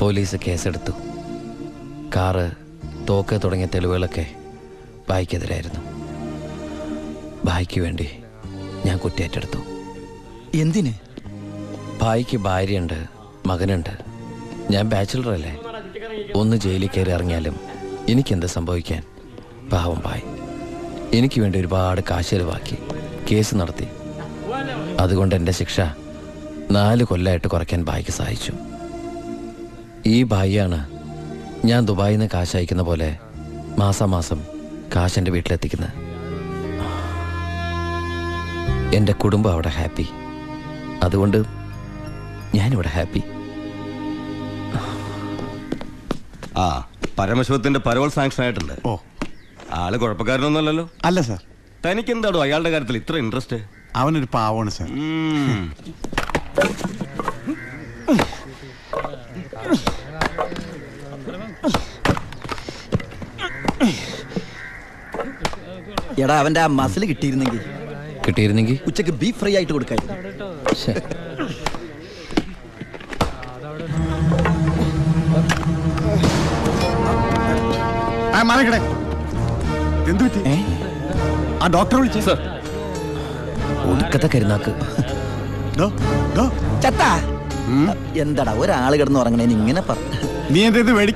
Police കേസെടുത്തു. Car, തോക്ക് തുടങ്ങിയ തെളിവുകളൊക്കെ ഭായിക്കെതിരായിരുന്നു. ഭായിക്ക് വേണ്ടി ഞാൻ കുറ്റേറ്റെടുത്തു. എന്തിന്? ഭായിക്ക് ഭാര്യയുണ്ട്, മകനുണ്ട്. ഞാൻ ബാച്ചിലറല്ലേ. ഒന്ന് ജയിലിൽ കയറി ഇറങ്ങിയാലും എനിക്കെന്ത് സംഭവിക്കാൻ? പാവം ഭായ് എനിക്ക് വേണ്ടി ഒരുപാട് കാശ് ചെലവാക്കി കേസ് നടത്തി. അതുകൊണ്ട് എൻ്റെ ശിക്ഷ 4 കൊല്ലമായിട്ട് കുറയ്ക്കാൻ ഭായിക്ക് സഹായിച്ചു. ഈ ഭായിയാണ് ഞാൻ ദുബായിൽ നിന്ന് കാശ് അയക്കുന്ന പോലെ മാസാമാസം കാശ് എൻ്റെ വീട്ടിലെത്തിക്കുന്നത്. എൻ്റെ കുടുംബം അവിടെ ഹാപ്പി. അതുകൊണ്ട് ഞാനിവിടെ ഹാപ്പി. ആ, പരമശിവത്തിന്റെ പരോൾ സാങ്ഷൻ ആയിട്ടുണ്ട്. ഓ, ആള് കുഴപ്പക്കാരനൊന്നുമല്ലല്ലോ. അല്ല സാർ. തനിക്ക് എന്താണോ അയാളുടെ കാര്യത്തിൽ ഇത്ര ഇൻട്രസ്റ്റ്? അവനൊരു പാവമാണ് സാർ. എടാ, അവന്റെ ആ മസിൽ കിട്ടിയിരുന്നെങ്കിൽ ഉച്ചക്ക് ബീഫ് ഫ്രൈ ആയിട്ട് കൊടുക്കായിരുന്നു. എന്തു പറ്റി? ആ ഡോക്ടറെ വിളിച്ചു സാർ. ഒടുക്കത്തെ കരുനാക്ക്. എന്താടാ ഒരാള് കിടന്ന് ഉറങ്ങണേന് ഇങ്ങനെ പറഞ്ഞു? നീ എന്തേത് വേടി?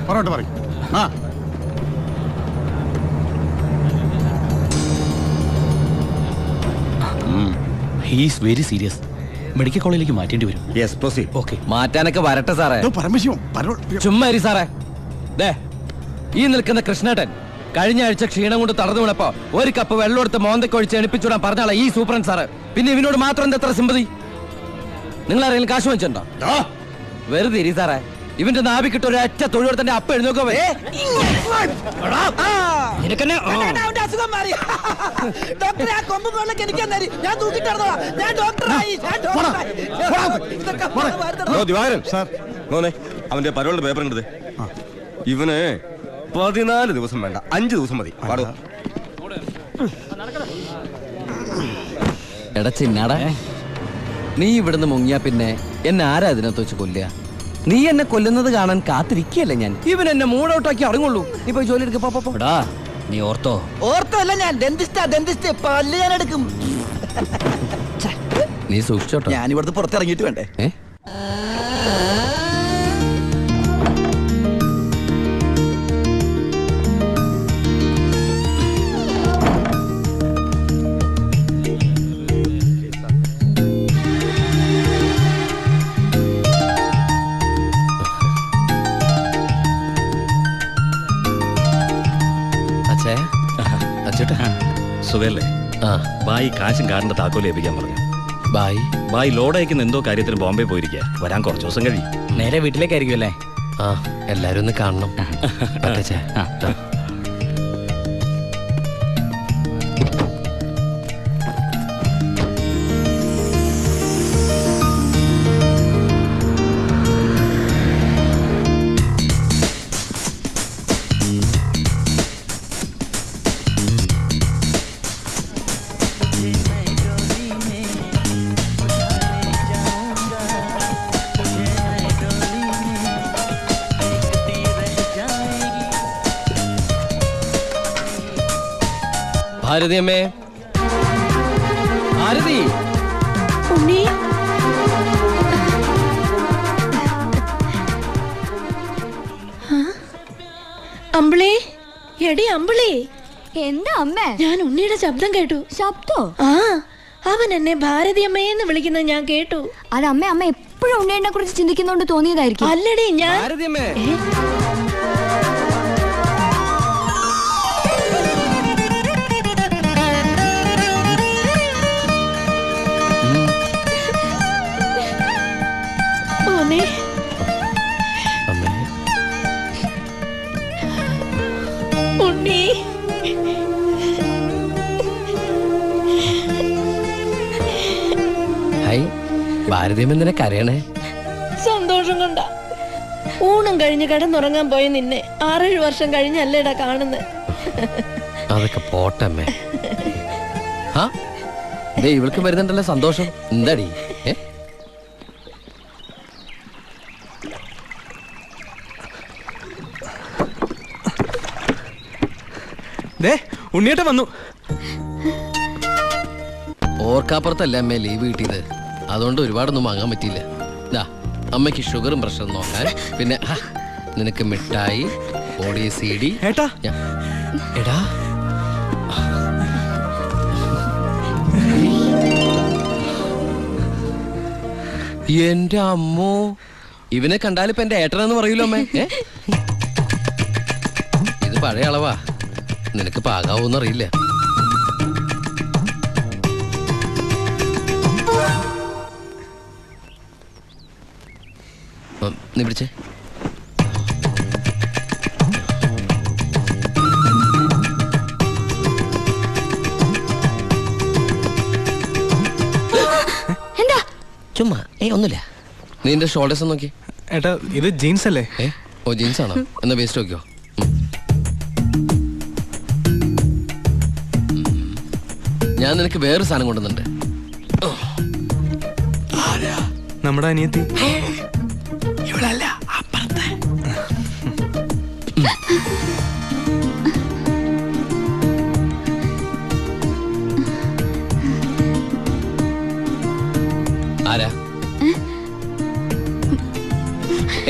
പുറകോട്ട് പറയും. He's very serious. മെഡിക്കൽ കോളേജിലേക്ക് മാറ്റേണ്ടി വരും. Yes, proceed. ഓക്കെ, മാറ്റാനൊക്കെ വരട്ടെ സാറേ. പരമശിവം ചുമ്മാ സാറേ. ഈ നിൽക്കുന്ന കൃഷ്ണേട്ടൻ കഴിഞ്ഞ ആഴ്ച ക്ഷീണം കൊണ്ട് തളർന്നു വീണപ്പോ 1 കപ്പ് വെള്ളം എടുത്ത് മോന്തക്കൊഴിച്ച് എണിപ്പിച്ചുവിടാൻ പറഞ്ഞാളാ ഈ സൂപ്രണ്ട് സാറ്. പിന്നെ ഇവനോട് മാത്രം എന്താ എത്ര സിമ്പതി? നിങ്ങൾ ആരെങ്കിലും കാശ് വെച്ചിട്ടുണ്ടോ? വെറുതെ ഇരി സാറേ. ഇവന്റെ നാവിക്കിട്ട് ഒരു ഒറ്റ തൊഴിലെടുത്തന്റെ അപ്പ എഴുന്നേക്കോ. അവന്റെ പരോളിന്റെ പേപ്പർ ഉണ്ട്. ഇവന് 14 ദിവസം വേണ്ട, 5 ദിവസം മതി. എടാ ചിന്നാടാ, നീ ഇവിടുന്ന് മുങ്ങിയാ പിന്നെ എന്നെ ആരാ അതിനകത്ത് വെച്ച് കൊല്ലുക? നീ എന്നെ കൊല്ലുന്നത് കാണാൻ കാത്തിരിക്കല്ലേ ഞാൻ. ഇവൻ എന്നെ മൂഡൌട്ടാക്കി അടങ്ങുള്ളൂ. നീ പോയി ജോലി എടുക്കടാ. നീ ഓർത്തോ അല്ല, ഞാൻ ഡെന്റിസ്റ്റ് പല്ല് ഞാൻ എടുക്കും. നീ സൂക്ഷിച്ചോട്ടോ. ഞാൻ ഇവിടുന്ന് പുറത്തിറങ്ങിയിട്ട് വേണ്ടേ? സുഖല്ലേ? ബായി കാശും കാറിന്റെ താക്കോൽ ഏൽപ്പിക്കാൻ പറഞ്ഞു. ബായി ലോഡ് അയക്കുന്ന എന്തോ കാര്യത്തിന് ബോംബെ പോയിരിക്കുക. വരാൻ കുറച്ച് ദിവസം കഴിയും. നേരെ വീട്ടിലേക്കായിരിക്കും അല്ലേ? എല്ലാരും ഒന്ന് കാണണം. ഭാരതി അമ്മേ, ഭാരതി. അമ്പിളി, എടി അമ്പിളി. എന്താ അമ്മേ? ഞാൻ ഉണ്ണിയുടെ ശബ്ദം കേട്ടു. ശബ്ദോ? അവൻ എന്നെ ഭാരതി അമ്മയെന്ന് വിളിക്കുന്നത് ഞാൻ കേട്ടു. അത് അമ്മ എപ്പോഴും ഉണ്ണിയെ കുറിച്ച് ചിന്തിക്കുന്നോണ്ട് തോന്നിയതായിരിക്കും. അല്ലടി, ഞാൻ ഭാരതി അമ്മേ. ഉണ്ണി, ഭാരതീയം എന്തിനാ കരയണേ? സന്തോഷം കൊണ്ട. ഊണും കഴിഞ്ഞ് കിടന്നുറങ്ങാൻ പോയി നിന്നെ 6-7 വർഷം കഴിഞ്ഞല്ലേടാ കാണുന്നത്. അതൊക്കെ പോട്ടമ്മേ. ഇവൾക്ക് വരുന്നുണ്ടല്ലോ സന്തോഷം. എന്താടി? ഉണ്ണിയേട്ടൻ വന്നു. ഓർക്കാപ്പുറത്തല്ല അമ്മ ലീവ് കിട്ടിയത്, അതുകൊണ്ട് ഒരുപാടൊന്നും വാങ്ങാൻ പറ്റിയില്ല. ദാ അമ്മയ്ക്ക് ഷുഗറും പ്രഷറും നോക്കാൻ, പിന്നെ നിനക്ക് മിഠായി, ഓഡിയ CD. ഏട്ടാ എടാ എന്റെ അമ്മോ, ഇവനെ കണ്ടാലിപ്പോ എന്റെ ഏട്ടനെന്ന് പറയൂലോ അമ്മേ. ഇത് പഴയ അളവാ, നിനക്ക് പാകാവൂന്നറിയില്ല. നീ പിടിച്ചേ. എന്താ? ചുമ്മാ ഒന്നുമില്ല. നീ എന്റെ ഷോൾഡേഴ്സ് നോക്കി. ഏട്ടാ ഇത് ജീൻസ് അല്ലേ? ഓ ജീൻസ് ആണോ? എന്നാ വേസ്റ്റ് നോക്കിയോ. ഞാൻ നിനക്ക് വേറൊരു സാധനം കൊണ്ടുവന്നുണ്ട്. നമ്മുടെ അനിയത്തി. ഇവളല്ല, അപ്പുറത്തെ. ആരാ?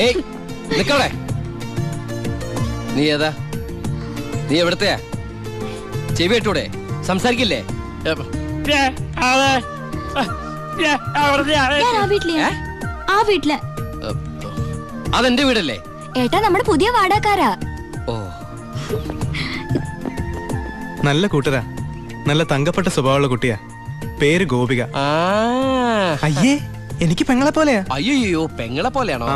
ഏയ് നിക്കവിടെ. നീ ഏതാ? നീ എവിടത്തെയാ? ചെവി ഇട്ടൂടെ? സംസാരിക്കില്ലേ? ഞാൻ ആ വീട്ടിലെയാ. ആ വീട്ടില്. അതെന്റെ വീടല്ലേ? ഏട്ടാ നമ്മുടെ പുതിയ വാടകക്കാരാ. ഓ, നല്ല കൂട്ടരാ, നല്ല തങ്കപ്പെട്ട സ്വഭാവമുള്ള കുട്ടിയാ. പേര് ഗോപിക. അയ്യേ, എനിക്ക് പെങ്ങളെ പോലെയാ. അയ്യോ പെങ്ങളെ പോലെയാണോ?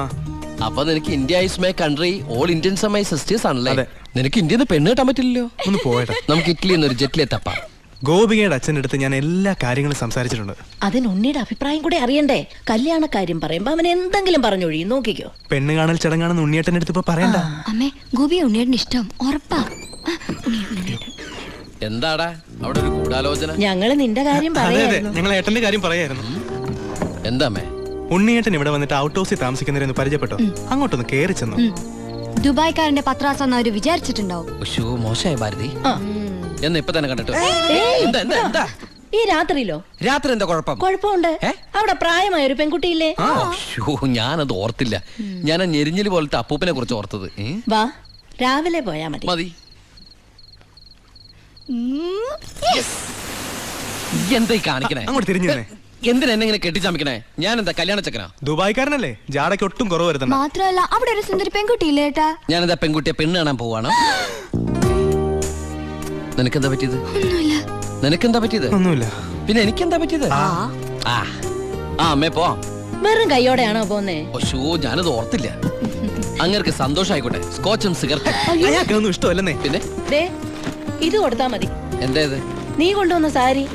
അപ്പൊ നിനക്ക് India is my country, all Indians are my sisters ആണല്ലേ? നിനക്ക് ഇന്ത്യന്ന് പെണ്ണ് കിട്ടാൻ പറ്റില്ലല്ലോ. ഒന്ന് പോയടാ. നമുക്ക് ഇറ്റലിയിൽ നിന്ന് ഒരു ജെറ്റിലെ തപ്പാം. ഗോപികയുടെ അച്ഛൻ്റെ അടുത്ത് ഞാൻ എല്ലാ കാര്യങ്ങളും സംസാരിച്ചിട്ടുണ്ട്. അതിന് ഉണ്ണിയുടെ അഭിപ്രായം കൂടെ അറിയണ്ടേ? കല്യാണ കാര്യം പറയുമ്പോ അവൻ എന്തെങ്കിലും പറഞ്ഞൊഴിയും. നോക്കിക്കോ. പെണ്ണ് കാണൽ ചടങ്ങാണെന്ന് ഉണ്ണിയേട്ടൻ്റെ അടുത്ത് ഇപ്പൊ പറയണ്ട. അമ്മേ, ഗോപിയെ ഉണ്ണിയേട്ടന് ഇഷ്ടം ഉറപ്പാ. എന്താടാ അവിടെ ഒരു ഗൂഢാലോചന? ഞങ്ങള് നിന്റെ കാര്യം അതെ അതെ, പറയായിരുന്നു. ഞങ്ങൾ ഏട്ടന്റെ കാര്യം പറയായിരുന്നു. എന്താമേ? ഉണ്ണിയേട്ടൻ ഇവിടെ വന്നിട്ട് ഔട്ട് ഹൗസിൽ താമസിക്കുന്നവരെന്ന് പരിചയപ്പെട്ടോ. അങ്ങോട്ടൊന്ന് കേറി ചെന്നു. ദുബായ്ക്കാരന്റെ പത്രാസെന്ന് അവര് വിചാരിച്ചിട്ടുണ്ടാവും. മോശമായ ഭാരതി. എന്ന് ഇപ്പൊ തന്നെ കണ്ടിട്ട്. ഈ രാത്രിയിലോ? രാത്രി എന്താ കുഴപ്പം? കുഴപ്പമുണ്ട്. അവിടെ പ്രായമായ ഒരു പെൺകുട്ടിയില്ലേ? ഞാനത് ഓർത്തില്ല. ഞാൻ ആ ഞെരിഞ്ഞില് പോലത്തെ അപ്പൂപ്പനെ കുറിച്ച് ഓർത്തത്. വാ, രാവിലെ പോയാ മതി. മതി. എന്താ കാണിക്കണേ? അങ്ങോട്ട് തിരിഞ്ഞു തന്നെ. എന്തിനാ എന്നെ ഇങ്ങനെ കെട്ടിച്ചമിക്കണേ? ഞാൻ എന്താ കല്യാണ ചക്കനാ? ദുബായ്ക്കാരനല്ലേ, ജാടയ്ക്ക് ഒട്ടും കുറവ് വരുത്തണ്ട. മാത്രമല്ല അവിടെ ഒരു സുന്ദരി പെൺകുട്ടിയില്ലേ ഏട്ടാ? ഞാനെന്താ പെൺകുട്ടിയെ പെണ്ണ് കാണാൻ പോവാണ്? നിനക്കെന്താ പറ്റിയത്? ഒന്നുമില്ല. നിനക്കെന്താ പറ്റിയത്? ഒന്നുമില്ല. പിന്നെ എനിക്കെന്താ പറ്റിയത്? അമ്മേ പോ. വെറും കൈയോടെയാണോ പോന്നേ? ഞാനത് ഓർത്തില്ല. അങ്ങേർക്ക് സന്തോഷായിക്കോട്ടെ. സ്കോച്ചും സിഗരറ്റും അയാൾക്കൊന്നും ഇഷ്ടമല്ലെന്നേ. പിന്നെ ദേ, ഇത് കൊടുത്താ മതി. എന്തേത്? നീ കൊണ്ടുവന്ന സാരി.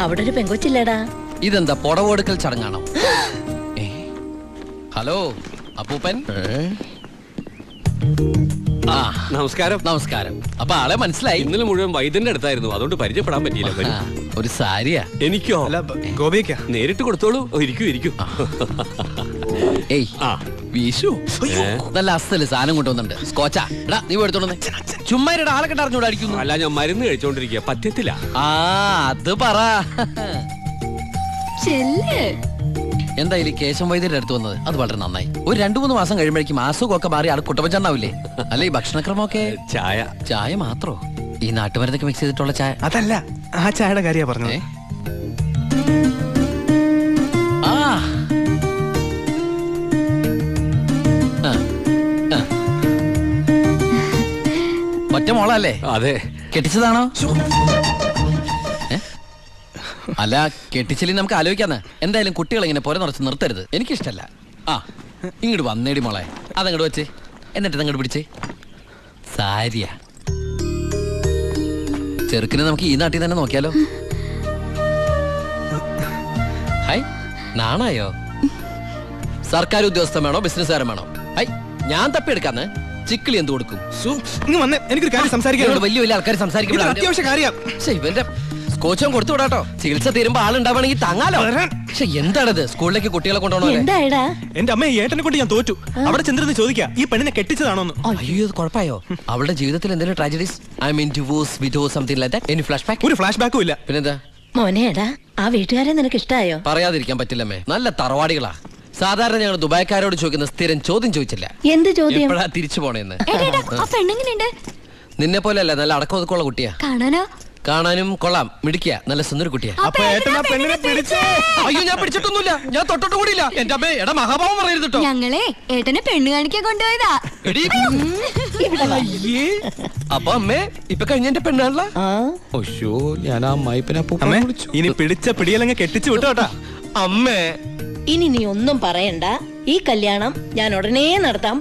അവിടെ ഒരു പെങ്കൊച്ചില്ലേടാ. ഇതെന്താ പുടവെടുക്കൽ ചടങ്ങാണോ? ഹലോ അപ്പൂപ്പൻ. നമസ്കാരം. നമസ്കാരം. അപ്പൊ ആളെ മനസ്സിലായി? ഇന്നലെ മുഴുവൻ വൈദ്യന്റെ അടുത്തായിരുന്നു, അതുകൊണ്ട് പരിചയപ്പെടാൻ പറ്റിയില്ല. ഒരു സാരിയാ? എനിക്കോ? അല്ല, ഗോപിക നേരിട്ട് കൊടുത്തോളൂ. ഇരിക്കൂ. ഏയ് വീശു, നല്ല അസ്ഥല് സാധനം കൊണ്ടുവന്നുണ്ട്. സ്കോച്ചാ? എടാ നീ എടുത്തോണ്ട് ചുമ്മാ ആളെ കെട്ടറിഞ്ഞൂടെ അടിക്കുന്നു. അല്ല, ഞാൻ മരുന്ന് കഴിച്ചോണ്ടിരിക്കുക, പറ്റത്തില്ല. അത് പറ. എന്തായാലും കേശം വൈദ്യരുടെ അടുത്ത് വന്നത് അത് വളരെ നന്നായി. ഒരു 2-3 മാസം കഴിയുമ്പോഴേക്കും അസുഖമൊക്കെ മാറി ആൾ കുട്ടപ്പച്ചണ്ടാവില്ലേ? അല്ല ഈ ഭക്ഷണക്രമമൊക്കെ? ചായ മാത്രോ? ഈ നാട്ടുമരുന്നൊക്കെ മിക്സ് ചെയ്തിട്ടുള്ള ചായ? അതല്ല, ആ ചായയുടെ കാര്യ പറഞ്ഞത്. ഒറ്റ മോളല്ലേ? അതെ. കെട്ടിച്ചതാണോ? അല്ല, കെട്ടിച്ചില്ലേ നമുക്ക് ആലോചിക്കാന്ന്. എന്തായാലും കുട്ടികളെ ഇങ്ങനെ പുര നിറച്ച് നിർത്തരുത്, എനിക്കിഷ്ടല്ല. ഇങ്ങോട്ട് വന്നേടി മോളെ. അതങ്ങോട്ട് വെച്ചേ, എന്നിട്ട് അങ്ങോട്ട് പിടിച്ചേ. സാരിയാ? ചെറുക്കിനെ നമുക്ക് ഈ നാട്ടിൽ തന്നെ നോക്കിയാലോ? ഹൈ, നാണായോ? സർക്കാർ ഉദ്യോഗസ്ഥൻ വേണോ ബിസിനസ്സുകാരൻ വേണോ? ഹൈ, ഞാൻ തപ്പിയെടുക്കാന്ന്. ചിക്കിളി എന്ത് കൊടുക്കും? എനിക്കൊരു കാര്യം സംസാരിക്കാൻ. വലിയ വലിയ ആൾക്കാർ സംസാരിക്കും. അത്യാവശ്യ കാര്യം. ഇവന്റെ കോച്ചും കൊടുത്തു വിടാട്ടോ. ചികിത്സ തീരുമ്പോ ആളുണ്ടാവണമെങ്കിൽ താങ്ങാലോ. പക്ഷെ എന്താണിത്, സ്കൂളിലേക്ക് കുട്ടികളെ കൊണ്ടുപോകണോ? എന്തായടാ? എന്റെ അമ്മ ഏട്ടനെ കൊണ്ട് ഞാൻ തോറ്റു. അവിടെ ചെന്നിരുന്ന് ചോദിക്കാ ഈ പെണ്ണിനെ കെട്ടിച്ചതാണോന്ന്. അയ്യോ ഇത് കുഴപ്പമായോ? അവളുടെ ജീവിതത്തിൽ എന്തെങ്കിലും tragedies? I mean divorce, widows, something like that? Any flash back? ഒരു ഫ്ലാഷ് ബാക്കും ഇല്ല. പിന്നെന്താ? മോനേടാ, ആ വീട്ടുകാരെ നിനക്ക് ഇഷ്ടായോ? പറയാതിരിക്കാൻ പറ്റില്ലമ്മേ, നല്ല തറവാടികളാ. സാധാരണ ഞങ്ങൾ ദുബായ്ക്കാരോട് ചോദിക്കുന്ന സ്ഥിരം ചോദ്യം ചോദിച്ചില്ല, എന്ത് ചോദ്യം? എപ്പോഴാ തിരിച്ചു പോണേന്ന്. ആ പെണ്ണെങ്ങനെയുണ്ട്? നിന്നെ പോലെ അല്ല, നല്ല അടക്കം ഒതുക്കമുള്ള കുട്ടിയാ. കാണാനോ? കാണാനും കൊള്ളാം, മിടിക്കുക, നല്ല സുന്ദര കുട്ടിയാ. അപ്പൊ ഏട്ടൻ ആ പെണ്ണിനെ പിടിച്ചേ. അയ്യോ ഞാൻ പിടിച്ചിട്ടൊന്നുമില്ല, ഞാൻ തൊട്ടിട്ട് കൂടിയില്ല. എന്റെ അമ്മേ, എടാ മഹാഭാവം പറയരുത് കേട്ടോ. ഞങ്ങളെ ഏട്ടനെ പെണ്ണ് കാണിക്കാൻ കൊണ്ടുപോയതാ. എടീ. അയ്യേ. അപ്പൊ അമ്മേ ഇപ്പൊ കഴിഞ്ഞ എന്റെ പെണ്ണാണല്ല. ഒശോ, ഞാൻ ആ അമ്മായിപ്പനെ അമ്മേ ഇനി പിടിച്ച പിടിയലങ്ങ് കെട്ടിച്ചു വിട്ടോട്ടാ. അമ്മേ ഇനി നീ ഒന്നും പറയണ്ട. ഈ കല്യാണം ഞാൻ ഉടനെ നടത്താൻ